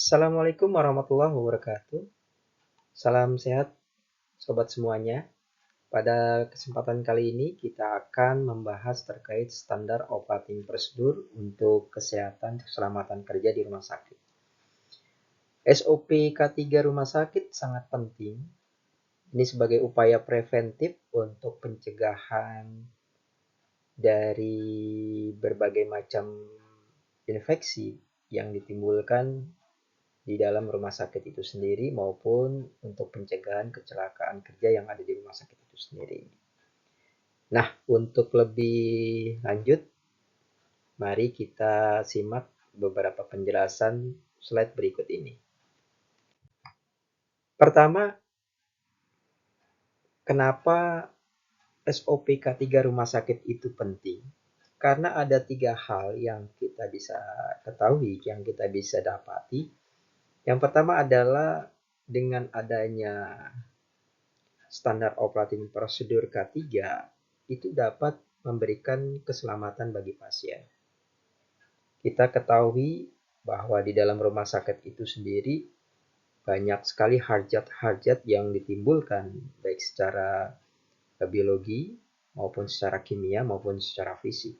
Assalamualaikum warahmatullahi wabarakatuh. Salam sehat, sobat semuanya. Pada kesempatan kali ini kita akan membahas terkait standar operating prosedur untuk kesehatan keselamatan kerja di rumah sakit. SOP K3 rumah sakit sangat penting. Ini sebagai upaya preventif untuk pencegahan dari berbagai macam infeksi yang ditimbulkan di dalam rumah sakit itu sendiri maupun untuk pencegahan kecelakaan kerja yang ada di rumah sakit itu sendiri. Nah, untuk lebih lanjut, mari kita simak beberapa penjelasan slide berikut ini. Pertama, kenapa SOP K3 rumah sakit itu penting? Karena ada 3 hal yang kita bisa ketahui, yang kita bisa dapati. Yang pertama adalah dengan adanya standar operating prosedur K3 itu dapat memberikan keselamatan bagi pasien. Kita ketahui bahwa di dalam rumah sakit itu sendiri banyak sekali hajat-hajat yang ditimbulkan baik secara biologi maupun secara kimia maupun secara fisik.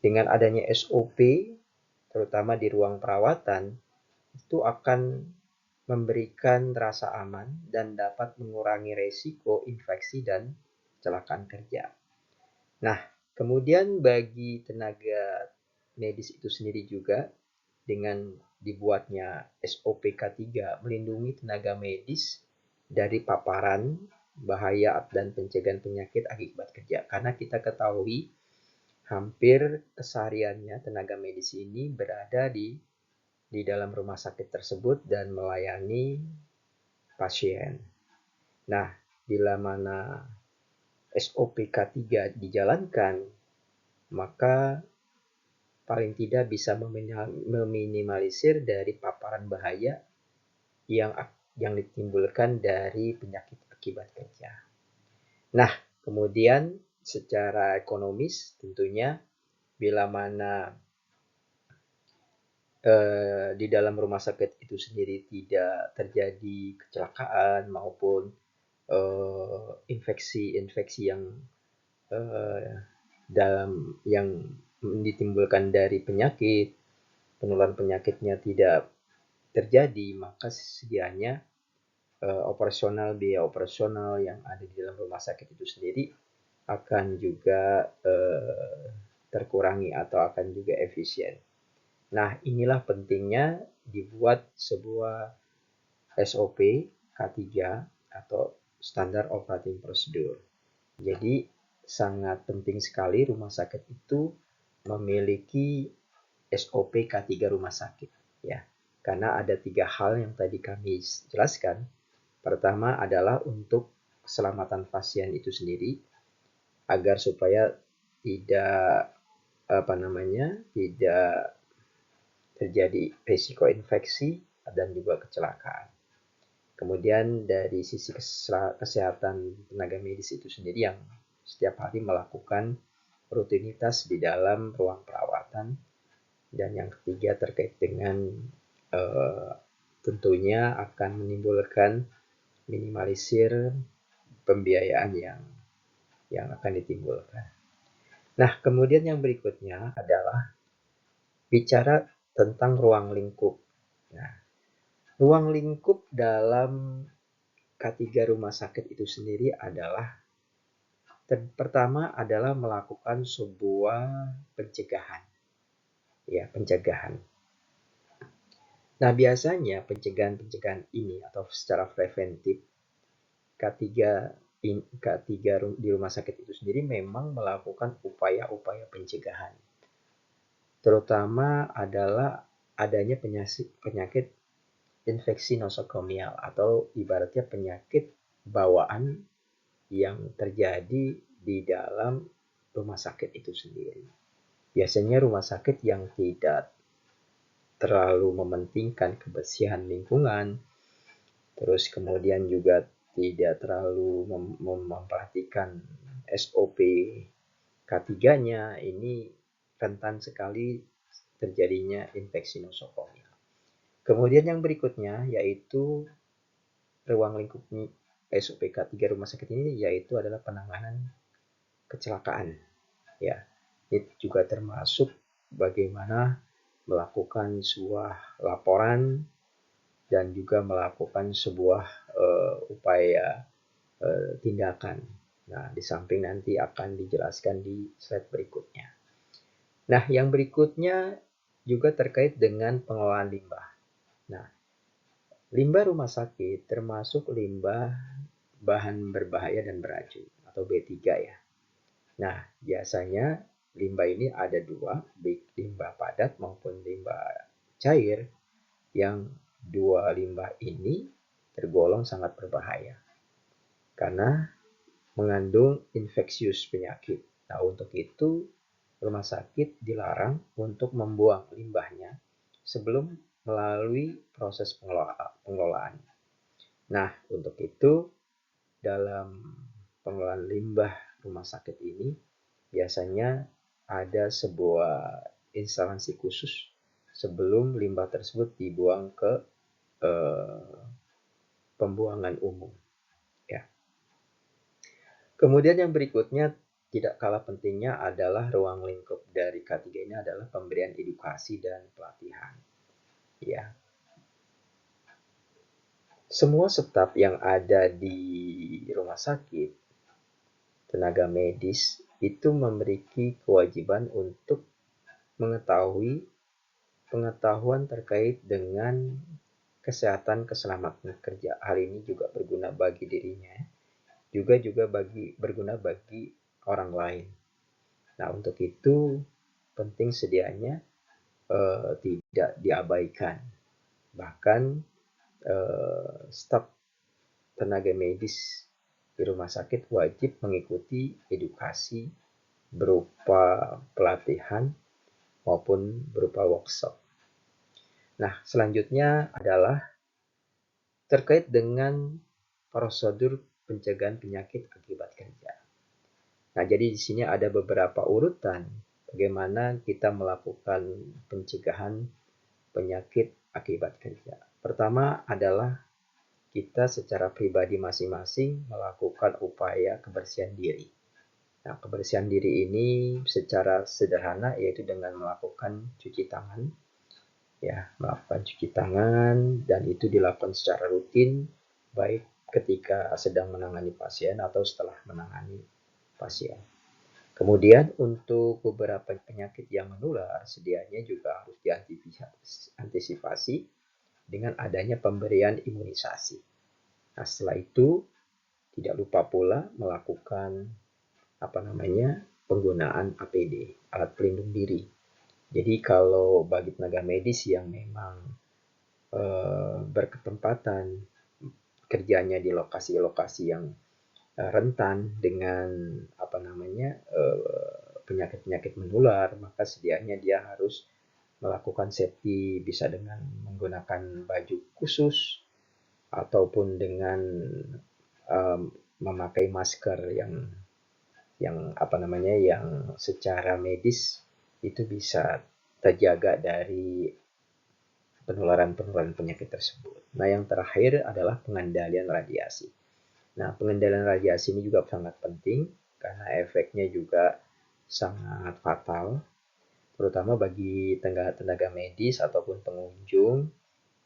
Dengan adanya SOP terutama di ruang perawatan itu akan memberikan rasa aman dan dapat mengurangi resiko infeksi dan kecelakaan kerja. Nah, kemudian bagi tenaga medis itu sendiri juga dengan dibuatnya SOP K3 melindungi tenaga medis dari paparan bahaya dan pencegahan penyakit akibat kerja. Karena kita ketahui hampir kesehariannya tenaga medis ini berada di dalam rumah sakit tersebut dan melayani pasien. Nah, bila mana SOP K3 dijalankan, maka paling tidak bisa meminimalisir dari paparan bahaya yang ditimbulkan dari penyakit akibat kerja. Nah, kemudian secara ekonomis tentunya bila mana di dalam rumah sakit itu sendiri tidak terjadi kecelakaan maupun infeksi-infeksi yang ditimbulkan dari penyakit, penularan penyakitnya tidak terjadi, maka sedianya biaya operasional yang ada di dalam rumah sakit itu sendiri akan juga terkurangi atau akan juga efisien. Nah, inilah pentingnya dibuat sebuah SOP K3 atau Standard Operating Procedure. Jadi, sangat penting sekali rumah sakit itu memiliki SOP K3 rumah sakit. Ya, karena ada 3 hal yang tadi kami jelaskan. Pertama adalah untuk keselamatan pasien itu sendiri, agar supaya tidak tidak terjadi risiko infeksi dan juga kecelakaan. Kemudian dari sisi kesehatan tenaga medis itu sendiri yang setiap hari melakukan rutinitas di dalam ruang perawatan. Dan yang ketiga terkait dengan tentunya akan menimbulkan minimalisir pembiayaan yang akan ditimbulkan. Nah, kemudian yang berikutnya adalah bicara tentang ruang lingkup. Nah, ruang lingkup dalam K3 rumah sakit itu sendiri adalah pertama adalah melakukan sebuah pencegahan. Ya, pencegahan. Nah, biasanya pencegahan ini atau secara preventif K3 di rumah sakit itu sendiri memang melakukan upaya-upaya pencegahan. Terutama adalah adanya penyakit infeksi nosokomial atau ibaratnya penyakit bawaan yang terjadi di dalam rumah sakit itu sendiri. Biasanya rumah sakit yang tidak terlalu mementingkan kebersihan lingkungan, terus kemudian juga tidak terlalu memperhatikan SOP K3-nya, ini rentan sekali terjadinya infeksi nosokomial. Kemudian yang berikutnya yaitu ruang lingkup SOPK 3 rumah sakit ini yaitu adalah penanganan kecelakaan. Ya, itu juga termasuk bagaimana melakukan sebuah laporan dan juga melakukan sebuah upaya tindakan. Nah, di samping nanti akan dijelaskan di slide berikutnya. Nah, yang berikutnya juga terkait dengan pengelolaan limbah. Nah, limbah rumah sakit termasuk limbah bahan berbahaya dan beracun atau B3 ya. Nah, biasanya limbah ini ada dua, baik limbah padat maupun limbah cair, yang dua limbah ini tergolong sangat berbahaya karena mengandung infeksius penyakit. Nah, untuk itu rumah sakit dilarang untuk membuang limbahnya sebelum melalui proses pengelolaan. Nah, untuk itu dalam pengelolaan limbah rumah sakit ini biasanya ada sebuah instalasi khusus sebelum limbah tersebut dibuang ke pembuangan umum. Ya. Kemudian yang berikutnya tidak kalah pentingnya adalah ruang lingkup dari K3 ini adalah pemberian edukasi dan pelatihan. Ya. Semua staf yang ada di rumah sakit, tenaga medis, itu memiliki kewajiban untuk mengetahui pengetahuan terkait dengan kesehatan keselamatan kerja. Hal ini juga berguna bagi dirinya, juga berguna bagi orang lain. Nah, untuk itu penting sedianya tidak diabaikan. Bahkan staf tenaga medis di rumah sakit wajib mengikuti edukasi berupa pelatihan maupun berupa workshop. Nah, selanjutnya adalah terkait dengan prosedur pencegahan penyakit akibat kerja. Nah, jadi di sini ada beberapa urutan bagaimana kita melakukan pencegahan penyakit akibat kerja. Pertama adalah kita secara pribadi masing-masing melakukan upaya kebersihan diri. Nah, kebersihan diri ini secara sederhana yaitu dengan melakukan cuci tangan, ya, melakukan cuci tangan dan itu dilakukan secara rutin, baik ketika sedang menangani pasien atau setelah menangani pasien. Kemudian untuk beberapa penyakit yang menular, sedianya juga harus diantisipasi dengan adanya pemberian imunisasi. Nah, setelah itu tidak lupa pula melakukan penggunaan APD, alat pelindung diri. Jadi kalau bagi tenaga medis yang memang berketempatan kerjanya di lokasi-lokasi yang rentan dengan penyakit-penyakit menular, maka sedianya dia harus melakukan safety bisa dengan menggunakan baju khusus ataupun dengan memakai masker yang secara medis itu bisa terjaga dari penularan penyakit tersebut. Nah, yang terakhir adalah pengendalian radiasi. Nah, pengendalian radiasi ini juga sangat penting karena efeknya juga sangat fatal, terutama bagi tenaga medis ataupun pengunjung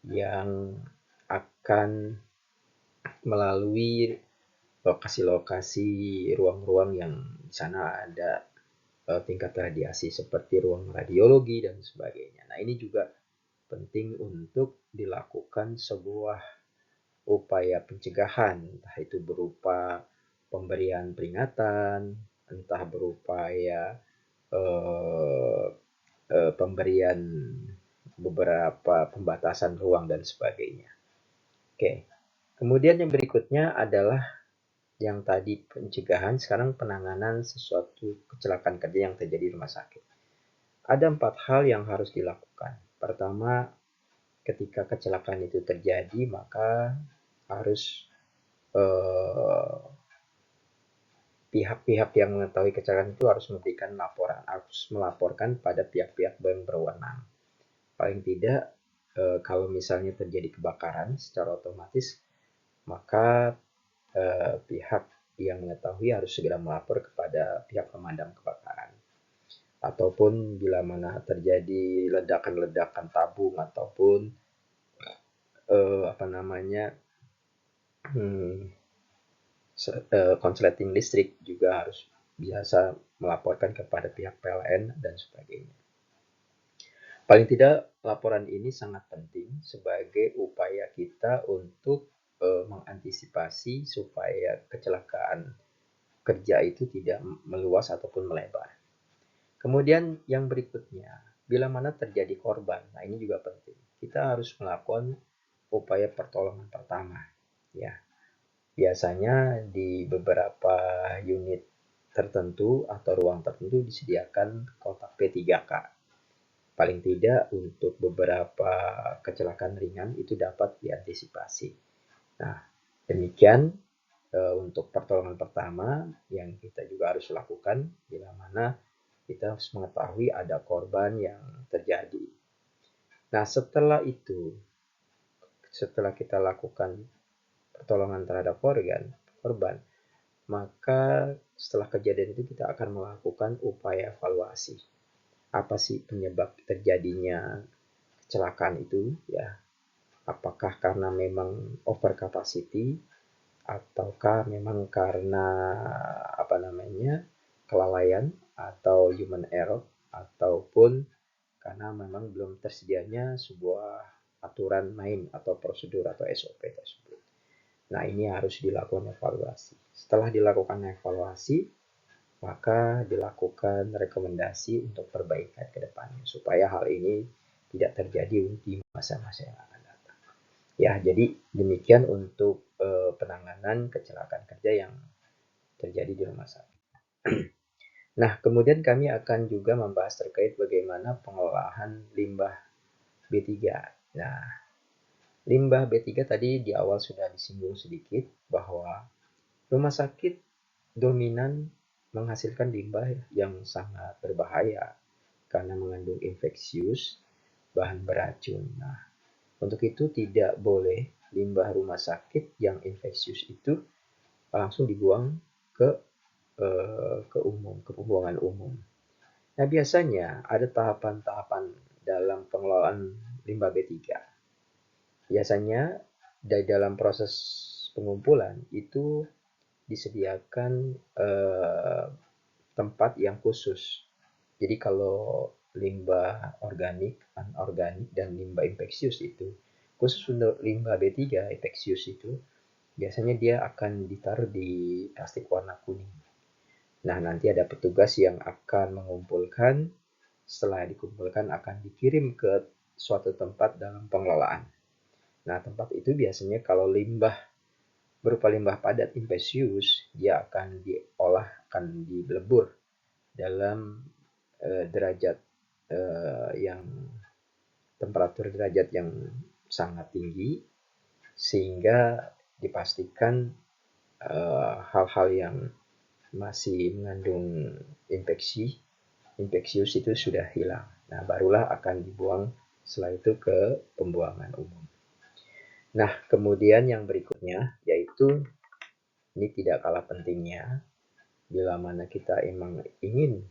yang akan melalui lokasi-lokasi ruang-ruang yang di sana ada tingkat radiasi seperti ruang radiologi dan sebagainya. Nah, ini juga penting untuk dilakukan sebuah upaya pencegahan, entah itu berupa pemberian peringatan, entah berupa pemberian beberapa pembatasan ruang dan sebagainya. Oke. Kemudian yang berikutnya adalah yang tadi pencegahan, sekarang penanganan sesuatu kecelakaan kerja yang terjadi di rumah sakit. Ada 4 hal yang harus dilakukan. Pertama, ketika kecelakaan itu terjadi, maka harus pihak-pihak yang mengetahui kecelakaan itu harus memberikan laporan, harus melaporkan pada pihak-pihak yang berwenang. Paling tidak kalau misalnya terjadi kebakaran secara otomatis, maka pihak yang mengetahui harus segera melapor kepada pihak pemadam kebakaran. Ataupun bila mana terjadi ledakan-ledakan tabung ataupun konsleting listrik, juga harus biasa melaporkan kepada pihak PLN dan sebagainya. Paling tidak laporan ini sangat penting sebagai upaya kita untuk mengantisipasi supaya kecelakaan kerja itu tidak meluas ataupun melebar. Kemudian yang berikutnya, bila mana terjadi korban, nah ini juga penting. Kita harus melakukan upaya pertolongan pertama, ya. Biasanya di beberapa unit tertentu atau ruang tertentu disediakan kotak P3K. Paling tidak untuk beberapa kecelakaan ringan itu dapat diantisipasi. Nah, demikian untuk pertolongan pertama yang kita juga harus lakukan bila mana kita harus mengetahui ada korban yang terjadi. Nah, setelah itu, setelah kita lakukan pertolongan terhadap korban, maka setelah kejadian itu kita akan melakukan upaya evaluasi. Apa sih penyebab terjadinya kecelakaan itu, ya? Apakah karena memang over capacity ataukah memang karena kelalaian atau human error, ataupun karena memang belum tersedianya sebuah aturan main atau prosedur atau SOP tersebut. Nah, ini harus dilakukan evaluasi. Setelah dilakukan evaluasi, maka dilakukan rekomendasi untuk perbaikan ke depannya supaya hal ini tidak terjadi di masa-masa yang akan datang. Ya, jadi demikian untuk penanganan kecelakaan kerja yang terjadi di rumah sakit. Nah, kemudian kami akan juga membahas terkait bagaimana pengelolaan limbah B3. Nah, limbah B3 tadi di awal sudah disinggung sedikit bahwa rumah sakit dominan menghasilkan limbah yang sangat berbahaya karena mengandung infeksius, bahan beracun. Nah, untuk itu tidak boleh limbah rumah sakit yang infeksius itu langsung dibuang ke pembuangan umum. Nah, biasanya ada tahapan-tahapan dalam pengelolaan limbah B3. Biasanya dalam proses pengumpulan itu disediakan tempat yang khusus. Jadi kalau limbah organik, anorganik, dan limbah infeksius itu, khusus untuk limbah B3 infeksius itu, biasanya dia akan ditaruh di plastik warna kuning. Nah, nanti ada petugas yang akan mengumpulkan, setelah dikumpulkan akan dikirim ke suatu tempat dalam pengelolaan. Nah, tempat itu biasanya kalau limbah berupa limbah padat infeksius, dia akan diolah, akan dilebur dalam derajat yang temperatur derajat yang sangat tinggi, sehingga dipastikan hal-hal yang masih mengandung infeksius itu sudah hilang. Nah, barulah akan dibuang setelah itu ke pembuangan umum. Nah, kemudian yang berikutnya yaitu, ini tidak kalah pentingnya, bila mana kita emang ingin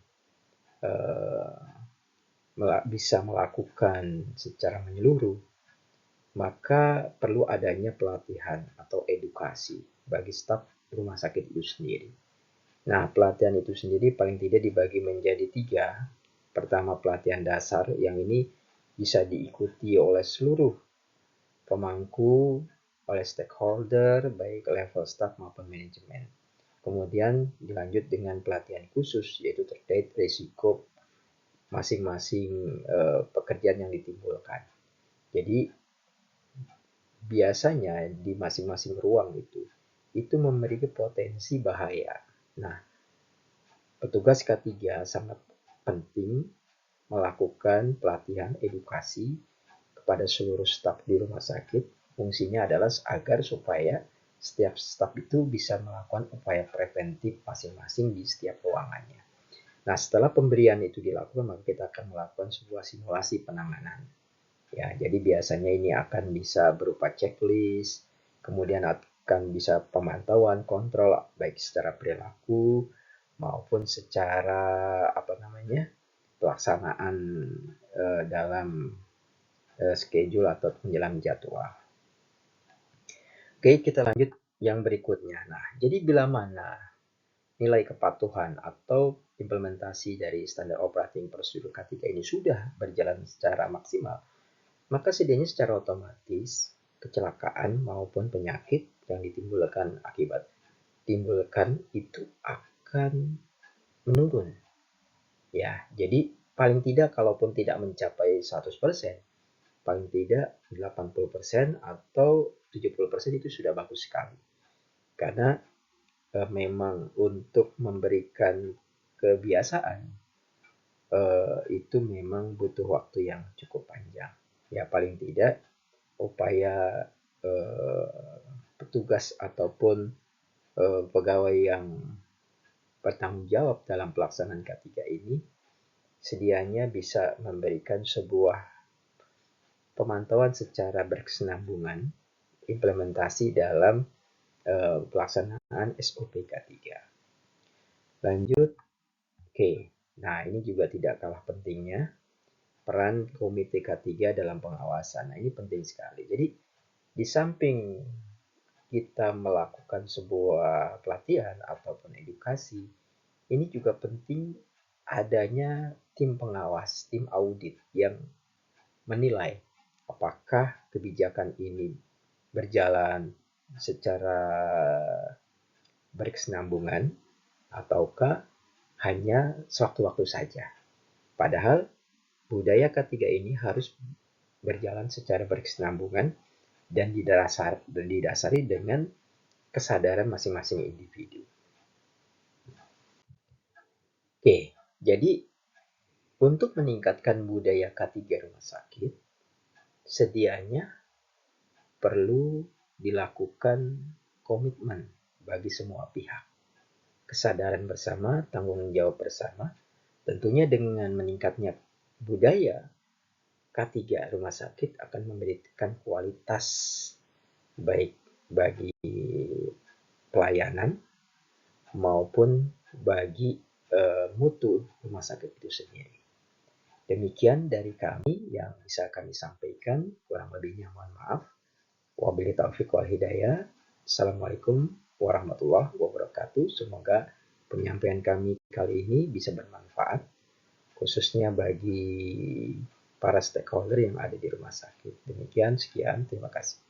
bisa melakukan secara menyeluruh, maka perlu adanya pelatihan atau edukasi bagi staf rumah sakit itu sendiri. Nah, pelatihan itu sendiri paling tidak dibagi menjadi 3. Pertama, pelatihan dasar, yang ini bisa diikuti oleh seluruh pemangku, oleh stakeholder, baik level staf maupun manajemen. Kemudian dilanjut dengan pelatihan khusus, yaitu terkait risiko masing-masing pekerjaan yang ditimbulkan. Jadi biasanya di masing-masing ruang itu memiliki potensi bahaya. Nah, petugas K3 sangat penting melakukan pelatihan edukasi kepada seluruh staf di rumah sakit. Fungsinya adalah agar supaya setiap staf itu bisa melakukan upaya preventif masing-masing di setiap ruangannya. Nah, setelah pemberian itu dilakukan, maka kita akan melakukan sebuah simulasi penanganan. Ya, jadi biasanya ini akan bisa berupa checklist, kemudian akan bisa pemantauan, kontrol baik secara perilaku maupun secara apa namanya pelaksanaan dalam schedule atau dalam jadwal. Oke, kita lanjut yang berikutnya. Nah, jadi bila mana nilai kepatuhan atau implementasi dari standar operating prosedur K3 ini sudah berjalan secara maksimal, maka setidaknya secara otomatis kecelakaan maupun penyakit yang timbulkan itu akan menurun. Ya, jadi paling tidak kalaupun tidak mencapai 100%, paling tidak 80% atau 70% itu sudah bagus sekali. Karena memang untuk memberikan kebiasaan itu memang butuh waktu yang cukup panjang. Ya paling tidak upaya petugas ataupun pegawai yang bertanggung jawab dalam pelaksanaan K3 ini sedianya bisa memberikan sebuah pemantauan secara berkesinambungan implementasi dalam pelaksanaan SOP K3. Lanjut, oke. Nah, ini juga tidak kalah pentingnya peran Komite K3 dalam pengawasan. Nah, ini penting sekali. Jadi, di samping kita melakukan sebuah pelatihan ataupun edukasi, ini juga penting adanya tim pengawas, tim audit yang menilai apakah kebijakan ini berjalan secara berkesinambungan ataukah hanya sewaktu-waktu saja. Padahal budaya K3 ini harus berjalan secara berkesinambungan dan didasari dengan kesadaran masing-masing individu. Oke, jadi untuk meningkatkan budaya K3 rumah sakit, sedianya perlu dilakukan komitmen bagi semua pihak. Kesadaran bersama, tanggung jawab bersama, tentunya dengan meningkatnya budaya K3 rumah sakit akan memberikan kualitas baik bagi pelayanan maupun bagi mutu rumah sakit itu sendiri. Demikian dari kami yang bisa kami sampaikan, kurang lebihnya mohon maaf. Wabillahi taufiq wal hidayah. Assalamualaikum warahmatullahi wabarakatuh. Semoga penyampaian kami kali ini bisa bermanfaat, khususnya bagi para stakeholder yang ada di rumah sakit. Demikian, sekian, terima kasih.